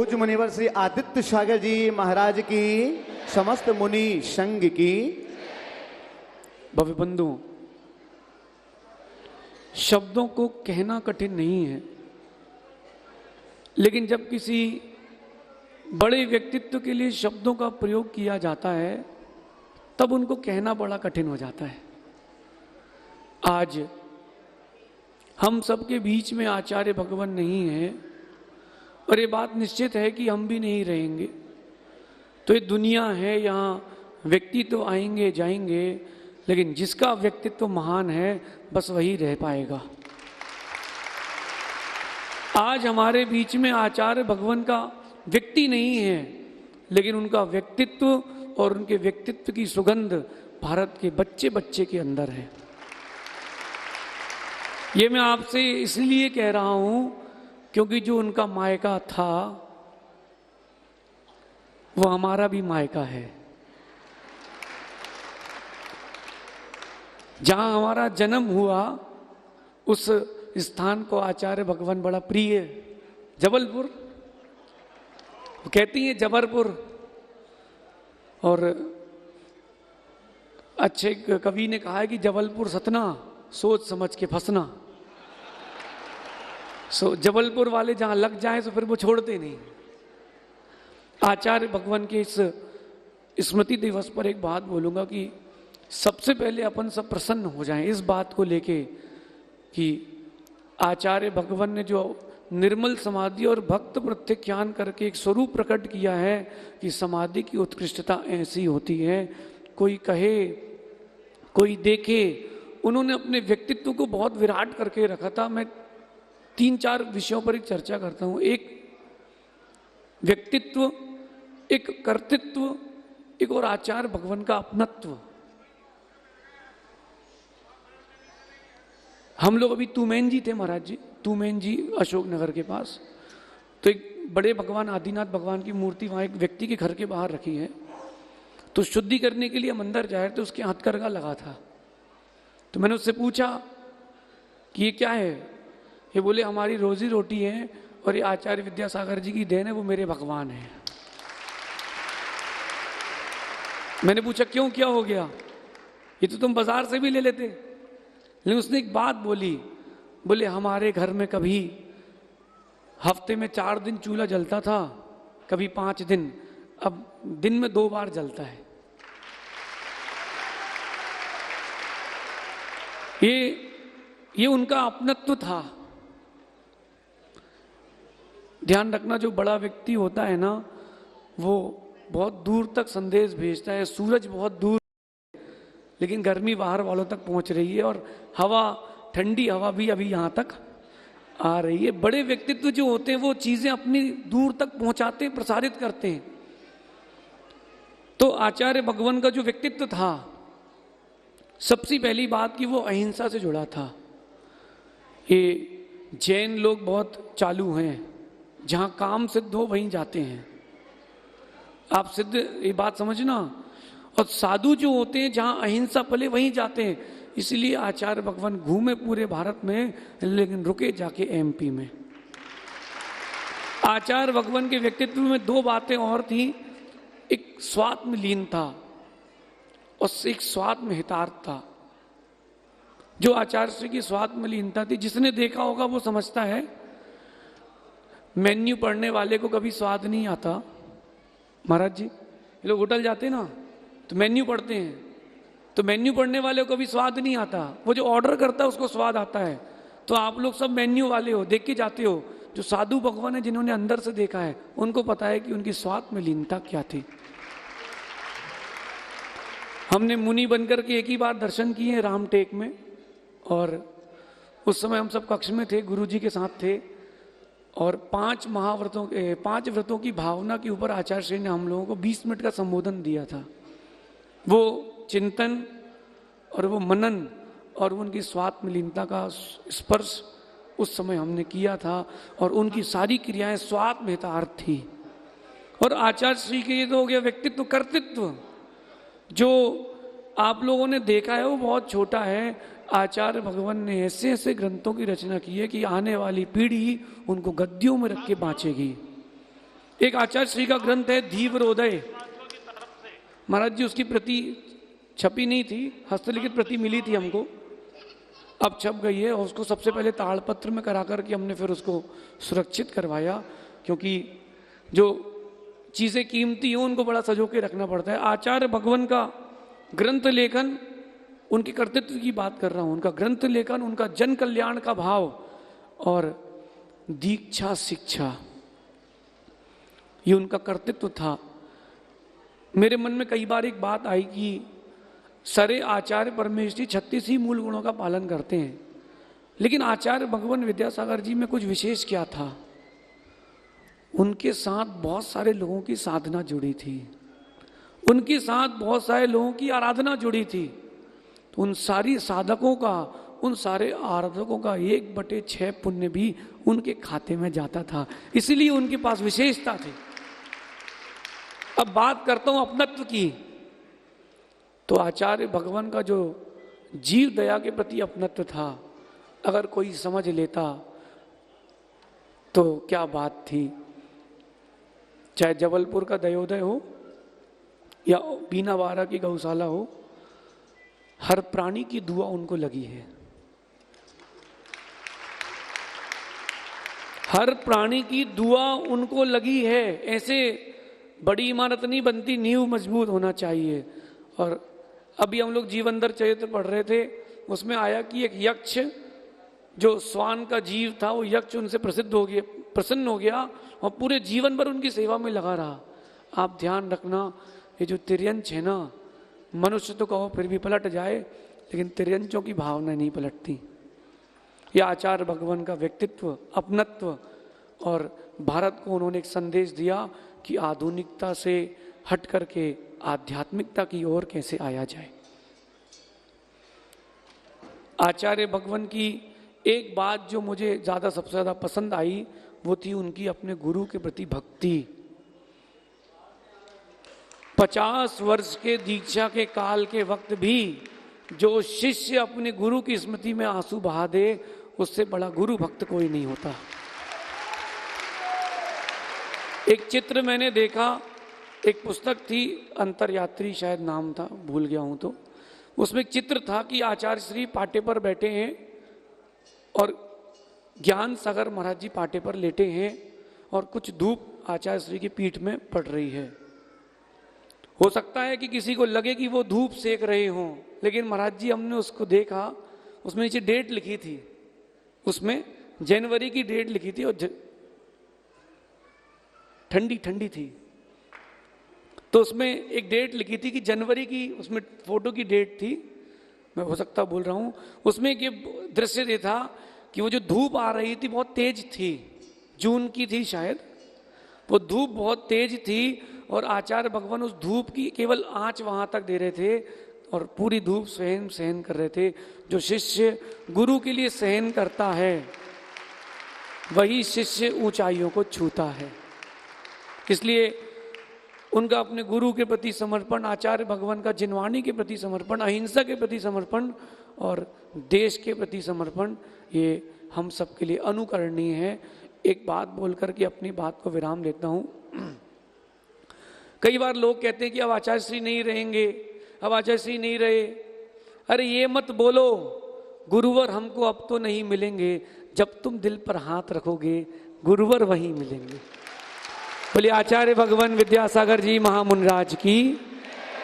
पूज्य मुनिवर श्री आदित्य सागर जी महाराज की, समस्त मुनि संघ की। भव्य बंधु, शब्दों को कहना कठिन नहीं है, लेकिन जब किसी बड़े व्यक्तित्व के लिए शब्दों का प्रयोग किया जाता है तब उनको कहना बड़ा कठिन हो जाता है। आज हम सबके बीच में आचार्य भगवान नहीं है और ये बात निश्चित है कि हम भी नहीं रहेंगे। तो ये दुनिया है, यहाँ व्यक्ति तो आएंगे जाएंगे, लेकिन जिसका व्यक्तित्व महान है बस वही रह पाएगा। आज हमारे बीच में आचार्य भगवान का व्यक्ति नहीं है, लेकिन उनका व्यक्तित्व और उनके व्यक्तित्व की सुगंध भारत के बच्चे बच्चे के अंदर है। ये मैं आपसे इसलिए कह रहा हूं क्योंकि जो उनका मायका था वो हमारा भी मायका है। जहां हमारा जन्म हुआ उस स्थान को आचार्य भगवान बड़ा प्रिय है। जबलपुर, वो कहती है जबरपुर। और अच्छे कवि ने कहा है कि जबलपुर सतना, सोच समझ के फंसना। जबलपुर वाले जहां लग जाए तो फिर वो छोड़ते नहीं। आचार्य भगवान के इस स्मृति दिवस पर एक बात बोलूंगा कि सबसे पहले अपन सब प्रसन्न हो जाएं इस बात को लेके कि आचार्य भगवान ने जो निर्मल समाधि और भक्त प्रत्याख्यान करके एक स्वरूप प्रकट किया है कि समाधि की उत्कृष्टता ऐसी होती है। कोई कहे, कोई देखे, उन्होंने अपने व्यक्तित्व को बहुत विराट करके रखा था। मैं 3-4 विषयों पर एक चर्चा करता हूं। एक व्यक्तित्व, एक कर्तृत्व, एक और आचार्य भगवान का अपनत्व। हम लोग अभी तुमेन जी थे महाराज जी, तुमेन जी अशोकनगर के पास। तो एक बड़े भगवान आदिनाथ भगवान की मूर्ति वहां एक व्यक्ति के घर के बाहर रखी है। तो शुद्धि करने के लिए हम अंदर जा रहे थे, उसके हथकरघा लगा था। तो मैंने उससे पूछा कि ये क्या है? ये बोले हमारी रोजी रोटी है और ये आचार्य विद्यासागर जी की देन है, वो मेरे भगवान है। मैंने पूछा क्यों, क्या हो गया? ये तो तुम बाजार से भी ले लेते। लेकिन उसने एक बात बोली, बोले हमारे घर में कभी हफ्ते में 4 दिन चूल्हा जलता था, कभी 5 दिन, अब दिन में 2 बार जलता है। ये उनका अपनत्व था। ध्यान रखना, जो बड़ा व्यक्ति होता है ना वो बहुत दूर तक संदेश भेजता है। सूरज बहुत दूर, लेकिन गर्मी बाहर वालों तक पहुंच रही है और हवा, ठंडी हवा भी अभी यहां तक आ रही है। बड़े व्यक्तित्व जो होते हैं वो चीजें अपनी दूर तक पहुंचाते हैं, प्रसारित करते हैं। तो आचार्य भगवान का जो व्यक्तित्व था, सबसे पहली बात कि वो अहिंसा से जुड़ा था। ये जैन लोग बहुत चालू हैं, जहां काम सिद्ध हो वहीं जाते हैं। आप सिद्ध, ये बात समझना। और साधु जो होते हैं जहां अहिंसा पले वहीं जाते हैं। इसलिए आचार्य भगवान घूमे पूरे भारत में, लेकिन रुके जाके एमपी में। आचार्य भगवान के व्यक्तित्व में 2 बातें और थी। एक स्वात्म लीन था और एक स्वात्म हितार्थ था। जो आचार्य श्री की स्वात्म लीनता थी, जिसने देखा होगा वो समझता है। मेन्यू पढ़ने वाले को कभी स्वाद नहीं आता महाराज जी। ये लोग होटल जाते हैं ना तो मेन्यू पढ़ते हैं, तो मेन्यू पढ़ने वाले को कभी स्वाद नहीं आता। वो जो ऑर्डर करता है उसको स्वाद आता है। तो आप लोग सब मेन्यू वाले हो, देख के जाते हो। जो साधु भगवान है, जिन्होंने अंदर से देखा है, उनको पता है कि उनकी स्वात्म लीनता क्या थी। हमने मुनि बनकर के एक ही बार दर्शन किए हैं रामटेक में, और उस समय हम सब कक्ष में थे, गुरु जी के साथ थे। और 5 व्रतों की भावना के ऊपर आचार्य श्री ने हम लोगों को 20 मिनट का संबोधन दिया था। वो चिंतन और वो मनन और उनकी स्वात्म लीनता का स्पर्श उस समय हमने किया था, और उनकी सारी क्रियाएं स्वात्म हितार्थ थी। और आचार्य श्री के ये तो हो गया व्यक्तित्व। कर्तृत्व जो आप लोगों ने देखा है वो बहुत छोटा है। आचार्य भगवान ने ऐसे ऐसे ग्रंथों की रचना की है कि आने वाली पीढ़ी उनको गद्दियों में रख के बांचेगी। एक आचार्य श्री का ग्रंथ है धीवरोदय। महाराज जी उसकी प्रति छपी नहीं थी, हस्तलिखित प्रति मिली थी हमको, अब छप गई है। और उसको सबसे पहले ताड़पत्र में करा कर के हमने फिर उसको सुरक्षित करवाया, क्योंकि जो चीजें कीमती हो उनको बड़ा सजो के रखना पड़ता है। आचार्य भगवान का ग्रंथ लेखन, उनके कर्तृत्व की बात कर रहा हूं, उनका ग्रंथ लेखन, उनका जन कल्याण का भाव और दीक्षा शिक्षा, ये उनका कर्तृत्व था। मेरे मन में कई बार एक बात आई कि सारे आचार्य परमेश्वरी 36 ही मूल गुणों का पालन करते हैं, लेकिन आचार्य भगवान विद्यासागर जी में कुछ विशेष क्या था? उनके साथ बहुत सारे लोगों की साधना जुड़ी थी, उनके साथ बहुत सारे लोगों की आराधना जुड़ी थी। तो उन सारी साधकों का, उन सारे आराधकों का 1/6 पुण्य भी उनके खाते में जाता था, इसीलिए उनके पास विशेषता थी। अब बात करता हूं अपनत्व की, तो आचार्य भगवान का जो जीव दया के प्रति अपनत्व था, अगर कोई समझ लेता तो क्या बात थी। चाहे जबलपुर का दयोदय हो या बीनावाड़ा की गौशाला हो, हर प्राणी की दुआ उनको लगी है। हर प्राणी की दुआ उनको लगी है। ऐसे बड़ी इमारत नहीं बनती, नींव मजबूत होना चाहिए। और अभी हम लोग जीवंदर चरित्र पढ़ रहे थे, उसमें आया कि एक यक्ष जो स्वान का जीव था, वो यक्ष उनसे प्रसन्न हो गया और पूरे जीवन भर उनकी सेवा में लगा रहा। आप ध्यान रखना, ये जो तिर्यंच है ना, मनुष्य तो कहो फिर भी पलट जाए, लेकिन तिर्यंचों की भावना नहीं पलटती। यह आचार्य भगवान का व्यक्तित्व, अपनत्व, और भारत को उन्होंने एक संदेश दिया कि आधुनिकता से हट करके आध्यात्मिकता की ओर कैसे आया जाए। आचार्य भगवान की एक बात जो मुझे सबसे ज्यादा पसंद आई, वो थी उनकी अपने गुरु के प्रति भक्ति। 50 वर्ष के दीक्षा के काल के वक्त भी जो शिष्य अपने गुरु की स्मृति में आंसू बहा दे, उससे बड़ा गुरु भक्त कोई नहीं होता। एक चित्र मैंने देखा, एक पुस्तक थी अंतरयात्री शायद नाम था, भूल गया हूं, तो उसमें एक चित्र था कि आचार्य श्री पाटे पर बैठे हैं और ज्ञान सागर महाराज जी पाटे पर लेटे हैं और कुछ धूप आचार्य श्री की पीठ में पड़ रही है। हो सकता है कि किसी को लगे कि वो धूप सेक रहे हों, लेकिन महाराज जी हमने उसको देखा, उसमें नीचे डेट लिखी थी, उसमें जनवरी की डेट लिखी थी और ठंडी ठंडी थी, तो उसमें एक डेट लिखी थी कि जनवरी की, उसमें फोटो की डेट थी, मैं हो सकता बोल रहा हूं, उसमें ये दृश्य ये था कि वो जो धूप आ रही थी बहुत तेज थी, जून की थी शायद, वो धूप बहुत तेज थी और आचार्य भगवान उस धूप की केवल आंच वहां तक दे रहे थे और पूरी धूप स्वयं सहन कर रहे थे। जो शिष्य गुरु के लिए सहन करता है, वही शिष्य ऊंचाइयों को छूता है। इसलिए उनका अपने गुरु के प्रति समर्पण, आचार्य भगवान का जिनवाणी के प्रति समर्पण, अहिंसा के प्रति समर्पण और देश के प्रति समर्पण, ये हम सबके लिए अनुकरणीय है। एक बात बोलकर के अपनी बात को विराम देता हूं। कई बार लोग कहते हैं कि अब आचार्य श्री नहीं रहेंगे, अब आचार्य श्री नहीं रहे। अरे ये मत बोलो, गुरुवर हमको अब तो नहीं मिलेंगे, जब तुम दिल पर हाथ रखोगे गुरुवर वहीं मिलेंगे। बोलिए आचार्य भगवान विद्यासागर जी महामुनिराज की